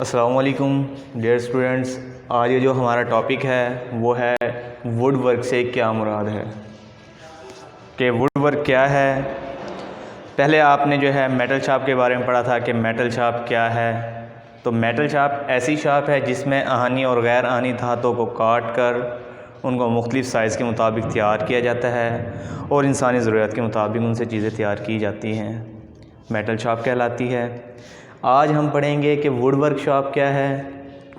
अस्सलाम वालेकुम dear students. आज ये जो हमारा टॉपिक है वो है वुड वर्क से क्या मुराद है कि वुड वर्क क्या है। पहले आपने जो है मेटल शार्प के बारे में पढ़ा था कि मेटल शार्प क्या है। तो मेटल शार्प ऐसी शार्प है जिसमें आहनी और गैर आहनी धातों को काट कर उनको मुख्तलिफ़ साइज़ के मुताबिक तैयार किया जाता है और इंसानी ज़रूरत के मुताबिक उनसे चीज़ें तैयार की जाती हैं, मेटल शार्प कहलाती है। आज हम पढ़ेंगे कि वुड वर्क शॉप क्या है।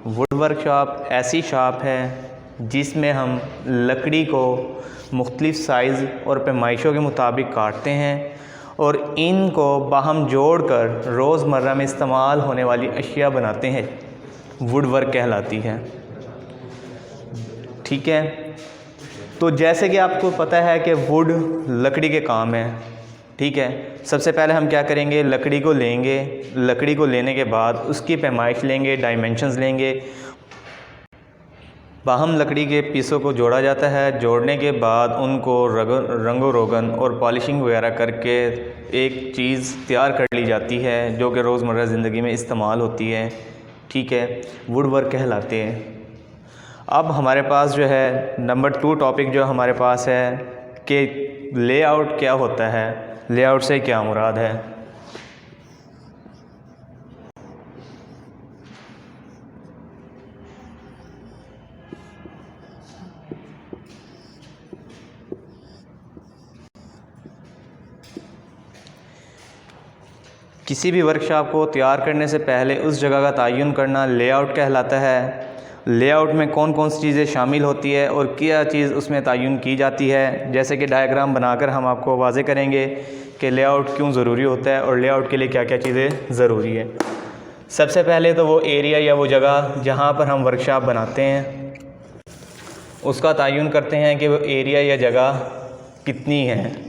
वुड वर्क शॉप ऐसी शॉप है जिसमें हम लकड़ी को मुख्तलिफ़ साइज़ और पैमाइशों के मुताबिक काटते हैं और इनको बाहम जोड़कर रोज़मर्रा में इस्तेमाल होने वाली अशिया बनाते हैं, वुड वर्क कहलाती है। ठीक है, तो जैसे कि आपको पता है कि वुड लकड़ी के काम है। ठीक है, सबसे पहले हम क्या करेंगे, लकड़ी को लेंगे। लकड़ी को लेने के बाद उसकी पैमाइश लेंगे, डायमेंशंस लेंगे। बाहम लकड़ी के पीसों को जोड़ा जाता है। जोड़ने के बाद उनको रंगो रोगन और पॉलिशिंग वगैरह करके एक चीज़ तैयार कर ली जाती है जो कि रोज़मर्रा ज़िंदगी में इस्तेमाल होती है। ठीक है, वुड वर्क कहलाते हैं। अब हमारे पास जो है नंबर 2 टॉपिक जो हमारे पास है कि लेआउट क्या होता है, लेआउट से क्या मुराद है। किसी भी वर्कशॉप को तैयार करने से पहले उस जगह का तयन करना लेआउट कहलाता है। लेआउट में कौन कौन सी चीज़ें शामिल होती है और क्या चीज़ उसमें तयन की जाती है, जैसे कि डायग्राम बनाकर हम आपको वाज़े करेंगे कि लेआउट क्यों ज़रूरी होता है और लेआउट के लिए क्या क्या चीज़ें ज़रूरी है। सबसे पहले तो वो एरिया या वो जगह जहाँ पर हम वर्कशॉप बनाते हैं उसका तयन करते हैं कि वो एरिया या जगह कितनी है।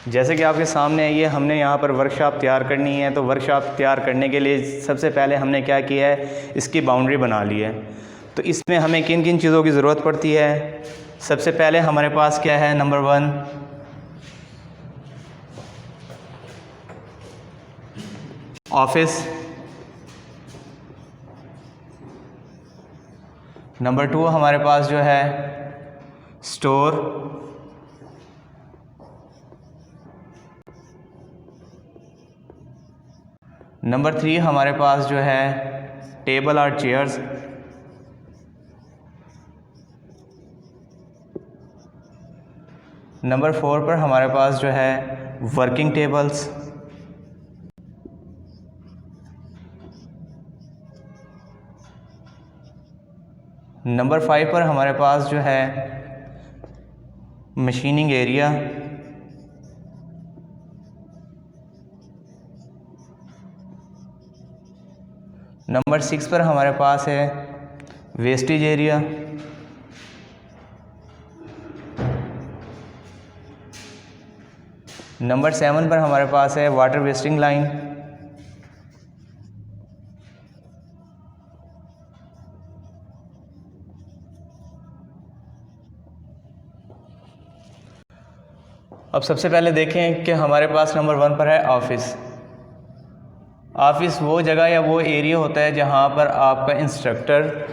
जैसे कि आपके सामने है, ये हमने यहाँ पर वर्कशॉप तैयार करनी है। तो वर्कशॉप तैयार करने के लिए सबसे पहले हमने क्या किया है, इसकी बाउंड्री बना ली है। तो इसमें हमें किन किन चीज़ों की ज़रूरत पड़ती है। सबसे पहले हमारे पास क्या है, नंबर 1 ऑफिस, नंबर 2 हमारे पास जो है स्टोर, नंबर 3 हमारे पास जो है टेबल और चेयर्स, नंबर 4 पर हमारे पास जो है वर्किंग टेबल्स, नंबर 5 पर हमारे पास जो है मशीनिंग एरिया, नंबर 6 पर हमारे पास है वेस्टेज एरिया, नंबर 7 पर हमारे पास है वाटर वेस्टिंग लाइन, अब सबसे पहले देखें कि हमारे पास नंबर 1 पर है ऑफिस। ऑफिस वो जगह या वो एरिया होता है जहाँ पर आपका इंस्ट्रक्टर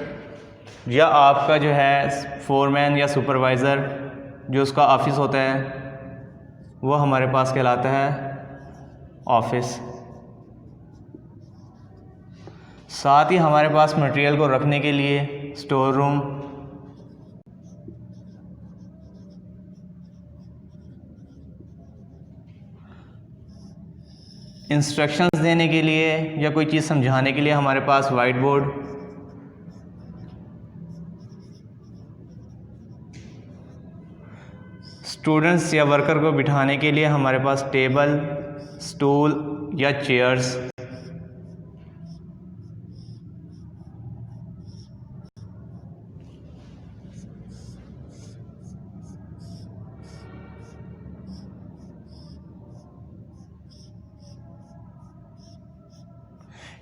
या आपका जो है फोरमैन या सुपरवाइज़र जो उसका ऑफिस होता है वो हमारे पास कहलाता है ऑफिस। साथ ही हमारे पास मटेरियल को रखने के लिए स्टोर रूम, इंस्ट्रक्शंस देने के लिए या कोई चीज़ समझाने के लिए हमारे पास वाइट बोर्ड, स्टूडेंट्स या वर्कर को बिठाने के लिए हमारे पास टेबल, स्टूल या चेयर्स,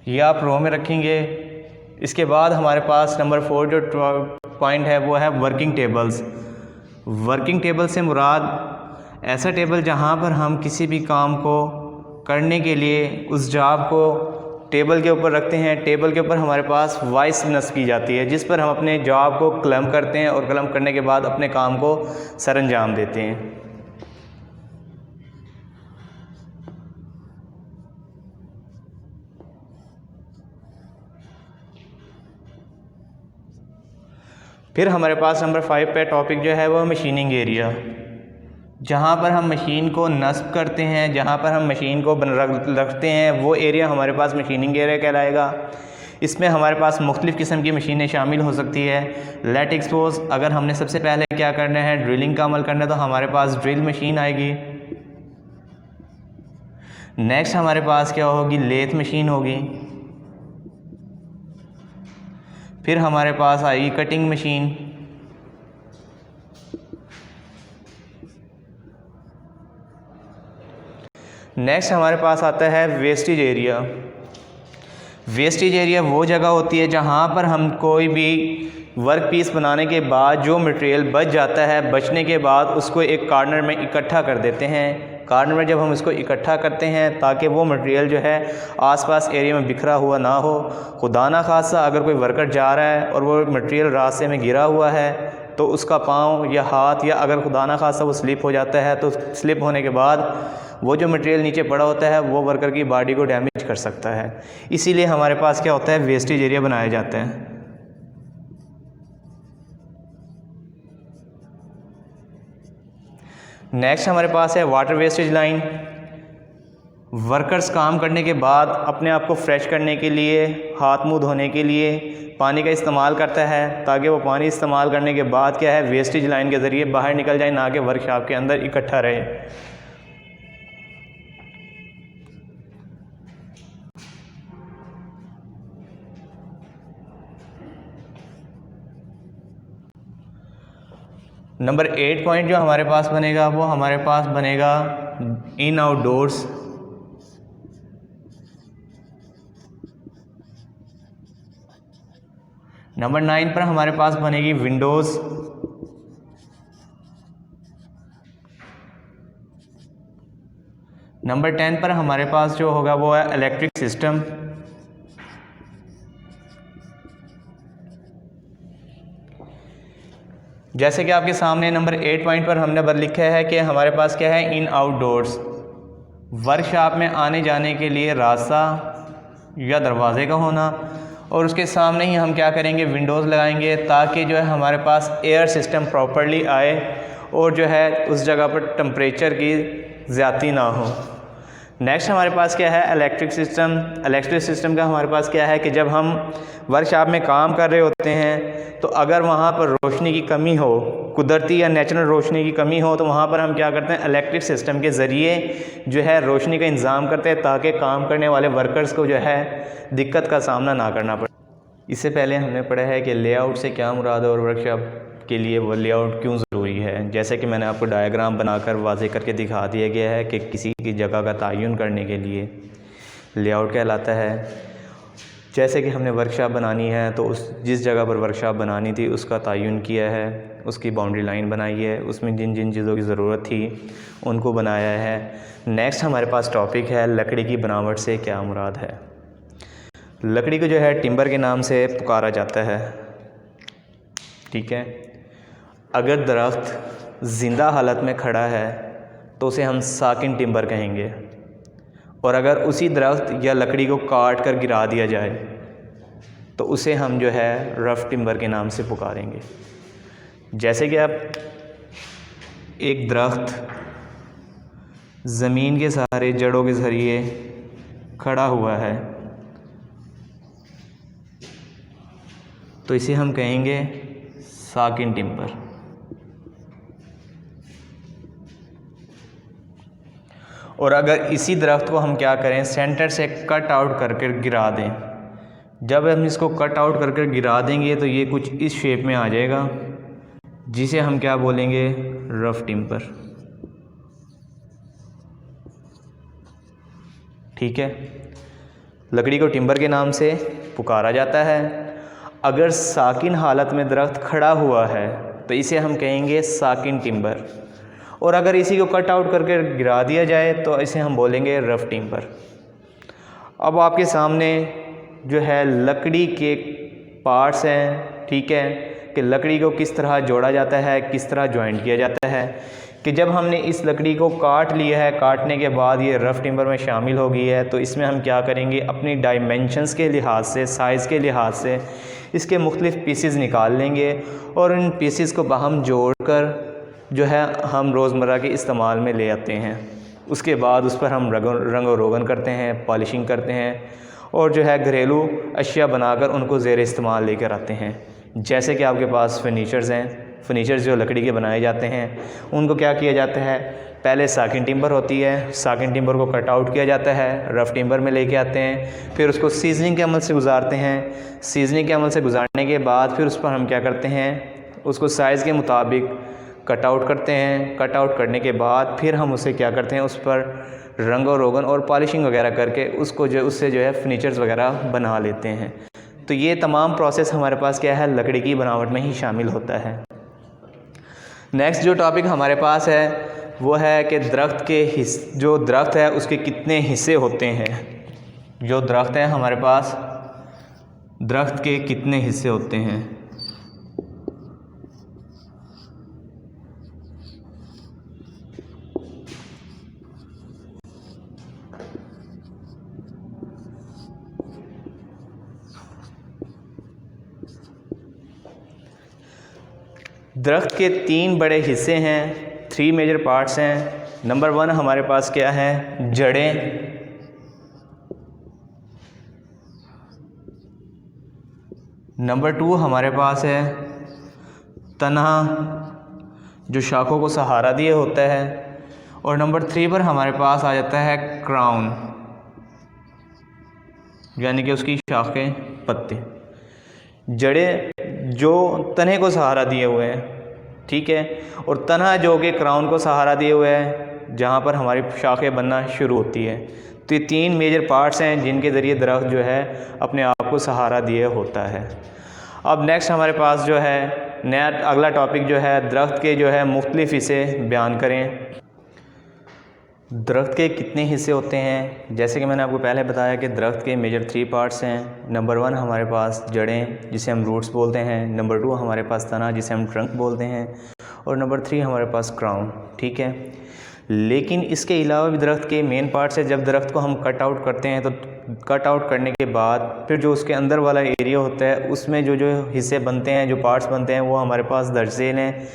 ये आप रो में रखेंगे। इसके बाद हमारे पास नंबर 4 जो पॉइंट है वो है वर्किंग टेबल्स। वर्किंग टेबल से मुराद ऐसा टेबल जहाँ पर हम किसी भी काम को करने के लिए उस जॉब को टेबल के ऊपर रखते हैं। टेबल के ऊपर हमारे पास वाइस नस्ब की जाती है जिस पर हम अपने जॉब को कलम करते हैं और कलम करने के बाद अपने काम को सरअंजाम देते हैं। फिर हमारे पास नंबर 5 पे टॉपिक जो है वो मशीनिंग एरिया, जहाँ पर हम मशीन को नस्ब करते हैं, जहाँ पर हम मशीन को रखते हैं, वो एरिया हमारे पास मशीनिंग एरिया कहलाएगा। इसमें हमारे पास मुख्तलिफ़ किस्म की मशीनें शामिल हो सकती है। लेट एक्सपोज, अगर हमने सबसे पहले क्या करना है, ड्रिलिंग का अमल करना है, तो हमारे पास ड्रिल मशीन आएगी। नेक्स्ट हमारे पास क्या होगी, लेथ मशीन होगी। फिर हमारे पास आएगी कटिंग मशीन। नेक्स्ट हमारे पास आता है वेस्टेज एरिया। वेस्टेज एरिया वो जगह होती है जहाँ पर हम कोई भी वर्क पीस बनाने के बाद जो मटेरियल बच जाता है, बचने के बाद उसको एक कॉर्नर में इकट्ठा कर देते हैं। कॉर्नर में जब हम इसको इकट्ठा करते हैं ताकि वो मटेरियल जो है आसपास एरिया में बिखरा हुआ ना हो। खुदा ना खासा अगर कोई वर्कर जा रहा है और वो मटेरियल रास्ते में गिरा हुआ है तो उसका पाँव या हाथ, या अगर खुदा ना खासा वो स्लिप हो जाता है तो स्लिप होने के बाद वो जो मटेरियल नीचे पड़ा होता है वो वर्कर की बॉडी को डैमेज कर सकता है। इसीलिए हमारे पास क्या होता है, वेस्टेज एरिया बनाया जाता है। नेक्स्ट हमारे पास है वाटर वेस्टेज लाइन। वर्कर्स काम करने के बाद अपने आप को फ्रेश करने के लिए, हाथ मुंह धोने के लिए पानी का इस्तेमाल करता है ताकि वो पानी इस्तेमाल करने के बाद क्या है, वेस्टेज लाइन के ज़रिए बाहर निकल जाए, ना कि वर्कशॉप के अंदर इकट्ठा रहे। नंबर 8 पॉइंट जो हमारे पास बनेगा वो हमारे पास बनेगा इन आउटडोर्स। नंबर 9 पर हमारे पास बनेगी विंडोज़। नंबर 10 पर हमारे पास जो होगा वो है इलेक्ट्रिक सिस्टम। जैसे कि आपके सामने नंबर 8 पॉइंट पर हमने लिखा है कि हमारे पास क्या है, इन आउटडोर्स। वर्कशॉप में आने जाने के लिए रास्ता या दरवाजे का होना, और उसके सामने ही हम क्या करेंगे, विंडोज़ लगाएंगे ताकि जो है हमारे पास एयर सिस्टम प्रॉपर्ली आए और जो है उस जगह पर टेम्परेचर की ज़्यादती ना हो। नेक्स्ट हमारे पास क्या है, इलेक्ट्रिक सिस्टम। इलेक्ट्रिक सिस्टम का हमारे पास क्या है कि जब हम वर्कशॉप में काम कर रहे होते हैं तो अगर वहाँ पर रोशनी की कमी हो, कुदरती या नेचुरल रोशनी की कमी हो, तो वहाँ पर हम क्या करते हैं, इलेक्ट्रिक सिस्टम के ज़रिए जो है रोशनी का इंतज़ाम करते हैं ताकि काम करने वाले वर्कर्स को जो है दिक्कत का सामना ना करना पड़े। इससे पहले हमने पढ़ा है कि लेआउट से क्या मुराद है और वर्कशॉप के लिए वो लेआउट क्यों ज़रूरी है। जैसे कि मैंने आपको डायग्राम बनाकर वाज़े करके दिखा दिया गया है कि किसी की जगह का तयन करने के लिए लेआउट कहलाता है। जैसे कि हमने वर्कशॉप बनानी है तो उस जिस जगह पर वर्कशॉप बनानी थी उसका तयन किया है, उसकी बाउंड्री लाइन बनाई है, उसमें जिन जिन चीज़ों की ज़रूरत थी उनको बनाया है। नेक्स्ट हमारे पास टॉपिक है लकड़ी की बनावट से क्या मुराद है। लकड़ी को जो है टिम्बर के नाम से पुकारा जाता है, ठीक है। अगर दरख्त ज़िंदा हालत में खड़ा है तो उसे हम साकिन टिम्बर कहेंगे, और अगर उसी दरख्त या लकड़ी को काट कर गिरा दिया जाए तो उसे हम जो है रफ़ टिम्बर के नाम से पुकारेंगे। जैसे कि आप एक दरख्त ज़मीन के सहारे जड़ों के ज़रिए खड़ा हुआ है तो इसे हम कहेंगे साकिन टिम्बर। और अगर इसी दरख्त को हम क्या करें, सेंटर से कट आउट करके गिरा दें, जब हम इसको कट आउट करके गिरा देंगे तो ये कुछ इस शेप में आ जाएगा जिसे हम क्या बोलेंगे, रफ़ टिम्बर, ठीक है। लकड़ी को टिम्बर के नाम से पुकारा जाता है। अगर साकिन हालत में दरख्त खड़ा हुआ है तो इसे हम कहेंगे साकिन टिम्बर, और अगर इसी को कट आउट करके गिरा दिया जाए तो इसे हम बोलेंगे रफ टिम्बर। अब आपके सामने जो है लकड़ी के पार्ट्स हैं, ठीक है, कि लकड़ी को किस तरह जोड़ा जाता है, किस तरह जॉइंट किया जाता है। कि जब हमने इस लकड़ी को काट लिया है, काटने के बाद ये रफ़ टिम्बर में शामिल हो गई है, तो इसमें हम क्या करेंगे, अपनी डायमेंशंस के लिहाज से, साइज़ के लिहाज से इसके मुख्तलिफ़ पीसेस निकाल लेंगे और इन पीसेस को बाहम जोड़ कर जो है हम रोज़मर्रा के इस्तेमाल में ले आते हैं। उसके बाद उस पर हम रंग और रोगन करते हैं, पॉलिशिंग करते हैं और जो है घरेलू अशिया बनाकर उनको ज़ेर इस्तेमाल लेकर आते हैं। जैसे कि आपके पास फर्नीचर्स हैं, फर्नीचर्स जो लकड़ी के बनाए जाते हैं उनको क्या किया जाता है, पहले साकिन टिम्बर होती है, साकिन टिम्बर को कट आउट किया जाता है, रफ़ टिम्बर में लेके आते हैं, फिर उसको सीजनिंग के अमल से गुजारते हैं। सीजनिंग के अमल से गुजारने के बाद फिर उस पर हम क्या करते हैं, उसको साइज़ के मुताबिक कट आउट करते हैं। कट आउट करने के बाद फिर हम उसे क्या करते हैं, उस पर रंग और रोगन और पॉलिशिंग वगैरह करके उसको उससे जो है फर्नीचर्स वगैरह बना लेते हैं। तो ये तमाम प्रोसेस हमारे पास क्या है, लकड़ी की बनावट में ही शामिल होता है। नेक्स्ट जो टॉपिक हमारे पास है वो है कि दरख्त के जो दरख्त है उसके कितने हिस्से होते हैं। जो दरख्त है हमारे पास, दरख्त के कितने हिस्से होते हैं। दरख्त के 3 बड़े हिस्से हैं, 3 मेजर पार्ट्स हैं। नंबर 1 हमारे पास क्या है, जड़ें। नंबर 2 हमारे पास है तना, जो शाखों को सहारा दिए होता है। और नंबर 3 पर हमारे पास आ जाता है क्राउन, यानी कि उसकी शाखें, पत्ते। जड़ें जो तने को सहारा दिए हुए हैं, ठीक है, और तना जो कि क्राउन को सहारा दिए हुए है, जहाँ पर हमारी शाखें बनना शुरू होती है। तो ये 3 मेजर पार्ट्स हैं जिनके ज़रिए दरख्त जो है अपने आप को सहारा दिए होता है। अब नेक्स्ट हमारे पास जो है नया अगला टॉपिक जो है, दरख्त के जो है मुख्तलिफ़ हिस्से बयान करें। दरख्त के कितने हिस्से होते हैं, जैसे कि मैंने आपको पहले बताया कि दरख्त के मेजर 3 पार्ट्स हैं। नंबर 1 हमारे पास जड़ें, जिसे हम रूट्स बोलते हैं। नंबर 2 हमारे पास तना, जिसे हम ट्रंक बोलते हैं। और नंबर 3 हमारे पास क्राउन, ठीक है। लेकिन इसके अलावा भी दरख्त के मेन पार्ट्स है। जब दरख्त को हम कट आउट करते हैं तो कट आउट करने के बाद फिर जो उसके अंदर वाला एरिया होता है उसमें जो जो हिस्से बनते हैं, जो पार्ट्स बनते हैं, वो हमारे पास दर्ज झेल हैं।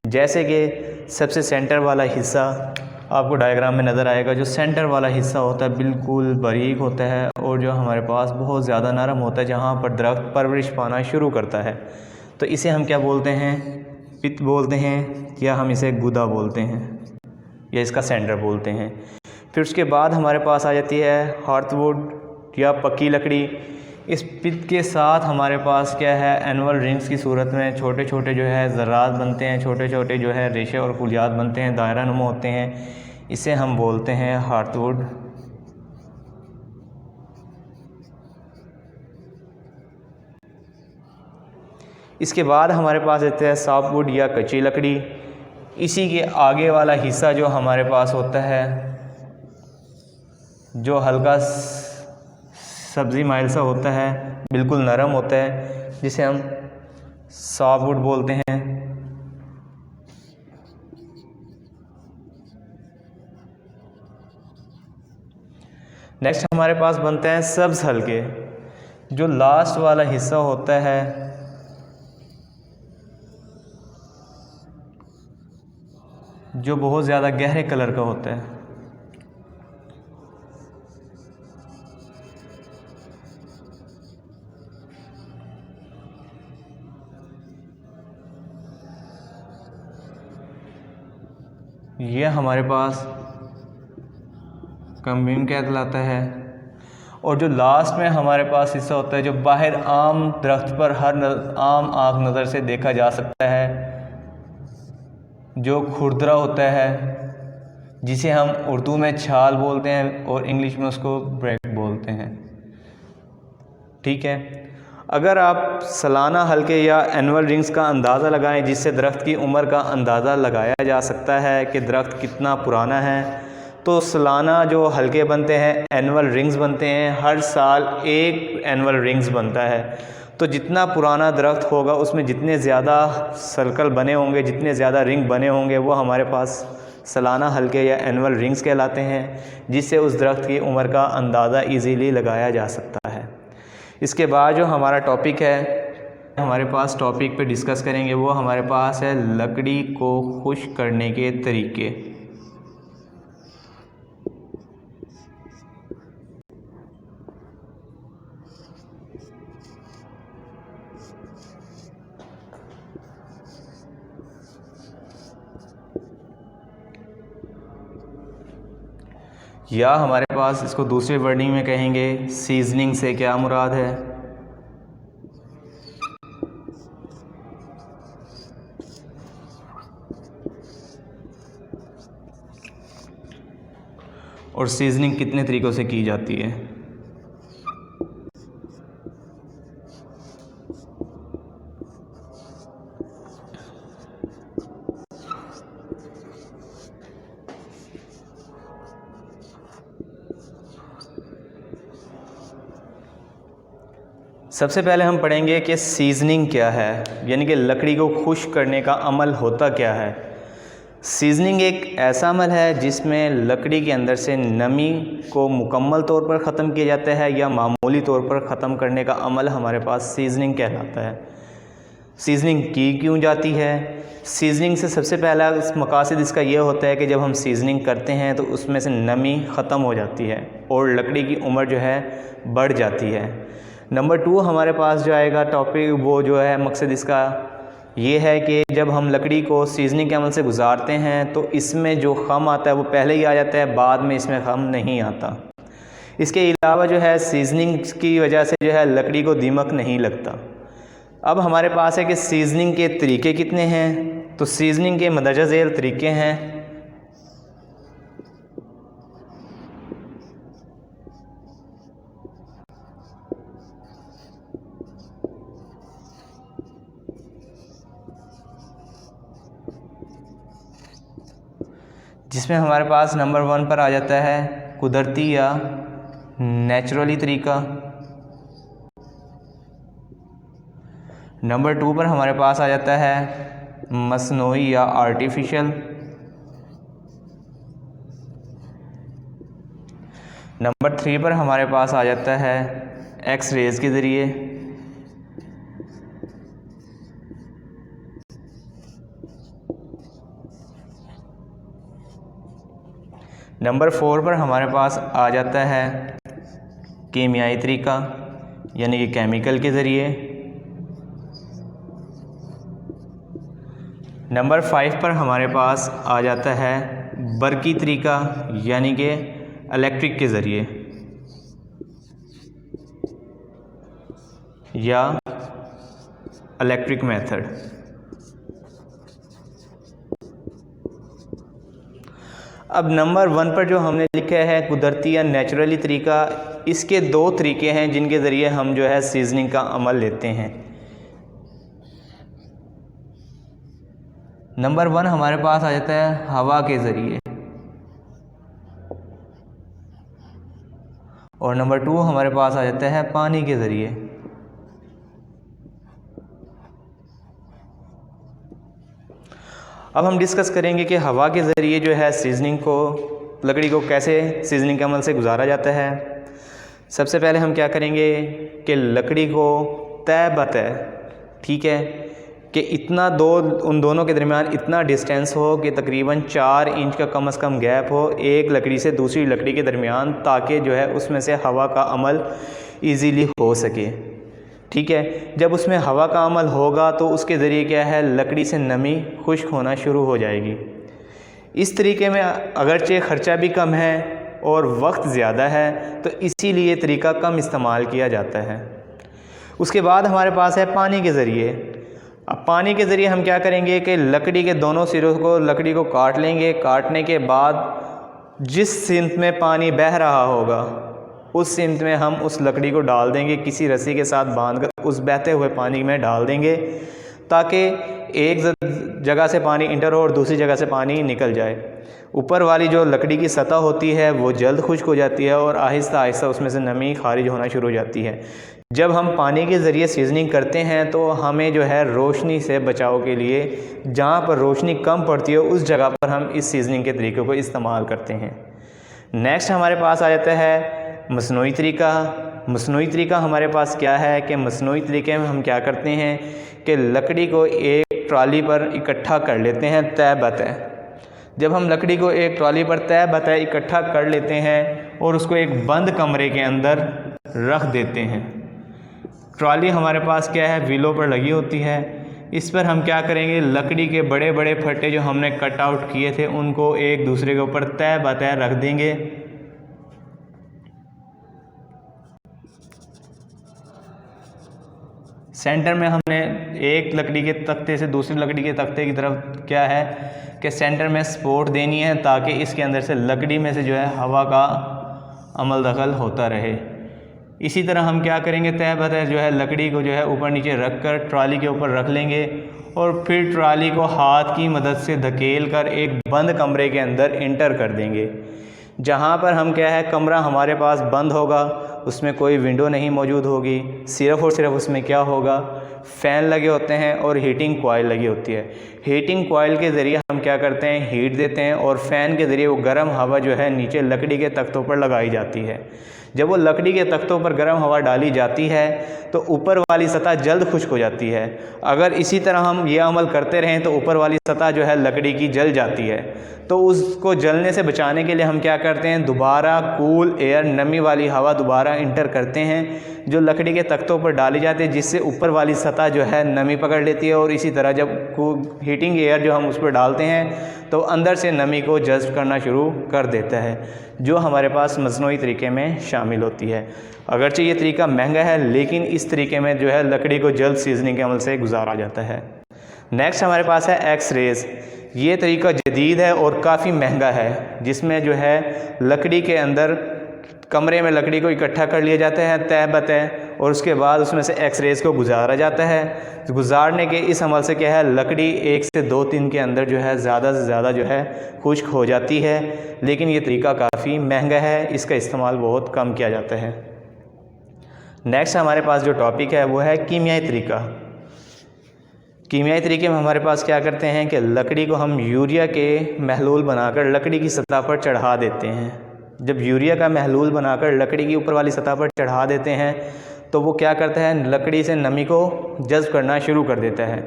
जैसे कि सबसे सेंटर वाला हिस्सा आपको डायग्राम में नज़र आएगा। जो सेंटर वाला हिस्सा होता है बिल्कुल बारीक होता है और जो हमारे पास बहुत ज़्यादा नरम होता है, जहाँ पर दरख्त परवरिश पाना शुरू करता है। तो इसे हम क्या बोलते हैं, पित बोलते हैं, या हम इसे गुदा बोलते हैं, या इसका सेंटर बोलते हैं। फिर उसके बाद हमारे पास आ जाती है हार्थवुड या पक्की लकड़ी। इस पित के साथ हमारे पास क्या है, एनुअल रिंग्स की सूरत में छोटे छोटे जो है ज़रात बनते हैं, छोटे छोटे जो है रेशे और फुलियात बनते हैं, दायरा नुमा होते हैं। इसे हम बोलते हैं हार्थवुड। इसके बाद हमारे पास रहता है सॉफ्टवुड या कच्ची लकड़ी। इसी के आगे वाला हिस्सा जो हमारे पास होता है, जो हल्का सब्ज़ी माइल सा होता है, बिल्कुल नरम होता है, जिसे हम सॉफ्टवुड बोलते हैं। नेक्स्ट हमारे पास बनते हैं सब्ज़ हल्के। जो लास्ट वाला हिस्सा होता है जो बहुत ज़्यादा गहरे कलर का होता है। यह हमारे पास कम्बिम कहलाता है। और जो लास्ट में हमारे पास हिस्सा होता है, जो बाहर आम दरख्त पर आम आँख नज़र से देखा जा सकता है, जो खुरदरा होता है, जिसे हम उर्दू में छाल बोलते हैं और इंग्लिश में उसको ब्रेक बोलते हैं। ठीक है। अगर आप सालाना हल्के या एनुअल रिंग्स का अंदाज़ा लगाएं, जिससे दरख्त की उम्र का अंदाज़ा लगाया जा सकता है कि दरख्त कितना पुराना है, तो सालाना जो हल्के बनते हैं, एनुअल रिंग्स बनते हैं, हर साल एक एनुअल रिंग्स बनता है। तो जितना पुराना दरख्त होगा उसमें जितने ज़्यादा सर्कल बने होंगे, जितने ज़्यादा रिंग बने होंगे, वो हमारे पास सालाना हल्के या एनुअल रिंग्स कहलाते हैं, जिससे उस दरख्त की उम्र का अंदाज़ा इजीली लगाया जा सकता है। इसके बाद जो हमारा टॉपिक है, हमारे पास टॉपिक पे डिस्कस करेंगे, वो हमारे पास है लकड़ी को खुश्क करने के तरीके। या हमारे पास इसको दूसरे वर्डिंग में कहेंगे सीजनिंग से क्या मुराद है। और सीजनिंग कितने तरीक़ों से की जाती है। सबसे पहले हम पढ़ेंगे कि सीजनिंग क्या है, यानी कि लकड़ी को खुश्क करने का अमल होता क्या है। सीजनिंग एक ऐसा अमल है जिसमें लकड़ी के अंदर से नमी को मुकम्मल तौर पर ख़त्म किया जाता है या मामूली तौर पर ख़त्म करने का अमल हमारे पास सीजनिंग कहलाता है। सीजनिंग की क्यों जाती है? सीजनिंग से सबसे पहला मकासद इसका यह होता है कि जब हम सीजनिंग करते हैं तो उसमें से नमी ख़त्म हो जाती है और लकड़ी की उम्र जो है बढ़ जाती है। नंबर 2 हमारे पास जो आएगा टॉपिक, वो जो है मकसद इसका ये है कि जब हम लकड़ी को सीजनिंग के अमल से गुजारते हैं तो इसमें जो खम आता है वो पहले ही आ जाता है, बाद में इसमें खम नहीं आता। इसके अलावा जो है सीजनिंग की वजह से जो है लकड़ी को दीमक नहीं लगता। अब हमारे पास है कि सीजनिंग के तरीके कितने हैं। तो सीजनिंग के मदरजा ज़ेल तरीके हैं। जिसमें हमारे पास नंबर 1 पर आ जाता है कुदरती या नेचुरली तरीका। नंबर 2 पर हमारे पास आ जाता है मसनूई या आर्टिफिशियल। नंबर 3 पर हमारे पास आ जाता है एक्स रेज़ के ज़रिए। नंबर 4 पर हमारे पास आ जाता है कीमियाई तरीका, यानी कि केमिकल के ज़रिए। नंबर 5 पर हमारे पास आ जाता है बरकी तरीका, यानी कि इलेक्ट्रिक के ज़रिए या इलेक्ट्रिक मेथड। अब नंबर 1 पर जो हमने लिखा है कुदरती या नेचुरली तरीका, इसके 2 तरीके हैं जिनके ज़रिए हम जो है सीजनिंग का अमल लेते हैं। नंबर 1 हमारे पास आ जाता है हवा के ज़रिए और नंबर 2 हमारे पास आ जाता है पानी के ज़रिए। अब हम डिस्कस करेंगे कि हवा के ज़रिए जो है सीजनिंग को, लकड़ी को कैसे सीजनिंग के अमल से गुजारा जाता है। सबसे पहले हम क्या करेंगे कि लकड़ी को तय बतय, ठीक है, कि इतना उन दोनों के दरमियान इतना डिस्टेंस हो कि तकरीबन 4 इंच का कम से कम गैप हो एक लकड़ी से दूसरी लकड़ी के दरमियान, ताकि जो है उसमें से हवा का अमल ईज़िली हो सके। ठीक है, जब उसमें हवा का अमल होगा तो उसके ज़रिए क्या है, लकड़ी से नमी खुश्क होना शुरू हो जाएगी। इस तरीके में अगरचे ख़र्चा भी कम है और वक्त ज़्यादा है, तो इसीलिए तरीका कम इस्तेमाल किया जाता है। उसके बाद हमारे पास है पानी के ज़रिए। अब पानी के ज़रिए हम क्या करेंगे कि लकड़ी के दोनों सिरों को, लकड़ी को काट लेंगे। काटने के बाद जिस सिमत में पानी बह रहा होगा उस सिमत में हम उस लकड़ी को डाल देंगे, किसी रस्सी के साथ बांधकर उस बहते हुए पानी में डाल देंगे, ताकि एक जगह से पानी इंटर हो और दूसरी जगह से पानी निकल जाए। ऊपर वाली जो लकड़ी की सतह होती है वो जल्द खुश्क हो जाती है और आहिस्ता आहिस्ता उसमें से नमी खारिज होना शुरू हो जाती है। जब हम पानी के ज़रिए सीजनिंग करते हैं तो हमें जो है रोशनी से बचाव के लिए जहाँ पर रोशनी कम पड़ती है उस जगह पर हम इस सीजनिंग के तरीके को इस्तेमाल करते हैं। नेक्स्ट हमारे पास आ जाता है मसनूई तरीका। मसनूई तरीका हमारे पास क्या है कि मसनूई तरीके में हम क्या करते हैं कि लकड़ी को एक ट्राली पर इकट्ठा कर लेते हैं तय बतय। जब हम लकड़ी को एक ट्राली पर तय बतय इकट्ठा कर लेते हैं और उसको एक बंद कमरे के अंदर रख देते हैं। ट्राली हमारे पास क्या है, व्हीलों पर लगी होती है। इस पर हम क्या करेंगे, लकड़ी के बड़े बड़े फट्टे जो हमने कट आउट किए थे उनको एक दूसरे के ऊपर तय बतय रख देंगे। सेंटर में हमने एक लकड़ी के तख्ते से दूसरी लकड़ी के तख्ते की तरफ क्या है कि सेंटर में सपोर्ट देनी है, ताकि इसके अंदर से लकड़ी में से जो है हवा का अमल दखल होता रहे। इसी तरह हम क्या करेंगे, तय बतय जो है लकड़ी को जो है ऊपर नीचे रख कर ट्राली के ऊपर रख लेंगे और फिर ट्राली को हाथ की मदद से धकेल कर एक बंद कमरे के अंदर इंटर कर देंगे। जहाँ पर हम क्या है, कमरा हमारे पास बंद होगा, उसमें कोई विंडो नहीं मौजूद होगी, सिर्फ़ और सिर्फ उसमें क्या होगा, फ़ैन लगे होते हैं और हीटिंग कॉइल लगी होती है। हीटिंग कॉइल के ज़रिए हम क्या करते हैं, हीट देते हैं और फ़ैन के ज़रिए वो गर्म हवा जो है नीचे लकड़ी के तख्तों पर लगाई जाती है। जब वो लकड़ी के तख्तों पर गर्म हवा डाली जाती है तो ऊपर वाली सतह जल्द खुश्क हो जाती है। अगर इसी तरह हम ये अमल करते रहें तो ऊपर वाली सतह जो है लकड़ी की जल जाती है। तो उसको जलने से बचाने के लिए हम क्या करते हैं, दोबारा कूल एयर, नमी वाली हवा दोबारा इंटर करते हैं जो लकड़ी के तख्तों पर डाली जाती है, जिससे ऊपर वाली सतह जो है नमी पकड़ लेती है। और इसी तरह जब हीटिंग एयर जो हम उस पर डालते हैं तो अंदर से नमी को जज्ब करना शुरू कर देता है, जो हमारे पास मसनूई तरीके में शामिल होती है। अगरचे ये तरीका महंगा है, लेकिन इस तरीके में जो है लकड़ी को जल्द सीजनिंग के अमल से गुजारा जाता है। नेक्स्ट हमारे पास है एक्स रेज़। ये तरीका जदीद है और काफ़ी महंगा है, जिसमें जो है लकड़ी के अंदर कमरे में लकड़ी को इकट्ठा कर लिए जाते हैं तय बतय और उसके बाद उसमें से एक्स रेज़ को गुजारा जाता है। गुजारने के इस अमल से क्या है, लकड़ी 1 से 2 दिन के अंदर जो है ज़्यादा से ज़्यादा जो है खुश्क हो जाती है। लेकिन ये तरीका काफ़ी महंगा है, इसका इस्तेमाल बहुत कम किया जाता है। नेक्स्ट हमारे पास जो टॉपिक है वो है कीमियाई तरीका। कीमियाई तरीके में हमारे पास क्या करते हैं कि लकड़ी को हम यूरिया के महलूल बनाकर लकड़ी की सतह पर चढ़ा देते हैं। जब यूरिया का महलूल बनाकर लकड़ी की ऊपर वाली सतह पर चढ़ा देते हैं तो वो क्या करता है, लकड़ी से नमी को जज्ब करना शुरू कर देता है।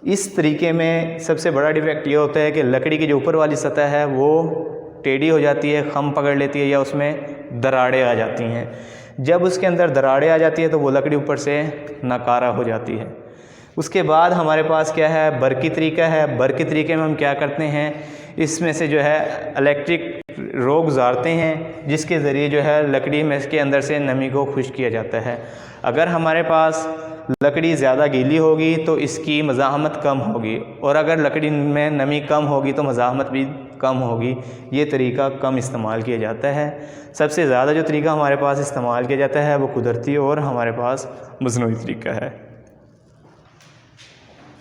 इस तरीके में सबसे बड़ा डिफेक्ट ये होता है कि लकड़ी की जो ऊपर वाली सतह है वो टेढ़ी हो जाती है, खम पकड़ लेती है या उसमें दरारें आ जाती हैं। जब उसके अंदर दरारें आ जाती है तो वो लकड़ी ऊपर से नाकारा हो जाती है। उसके बाद हमारे पास क्या है, बरकी तरीका है। बरकी तरीके में हम क्या करते हैं, इसमें से जो है इलेक्ट्रिक रो गुजारते हैं, जिसके ज़रिए जो है लकड़ी में इसके अंदर से नमी को खुश्क किया जाता है। अगर हमारे पास लकड़ी ज़्यादा गीली होगी तो इसकी मज़ाहमत कम होगी, और अगर लकड़ी में नमी कम होगी तो मज़ाहमत भी कम होगी। ये तरीका कम इस्तेमाल किया जाता है। सबसे ज़्यादा जो तरीका हमारे पास इस्तेमाल किया जाता है वो कुदरती और हमारे पास मसनूई तरीका है।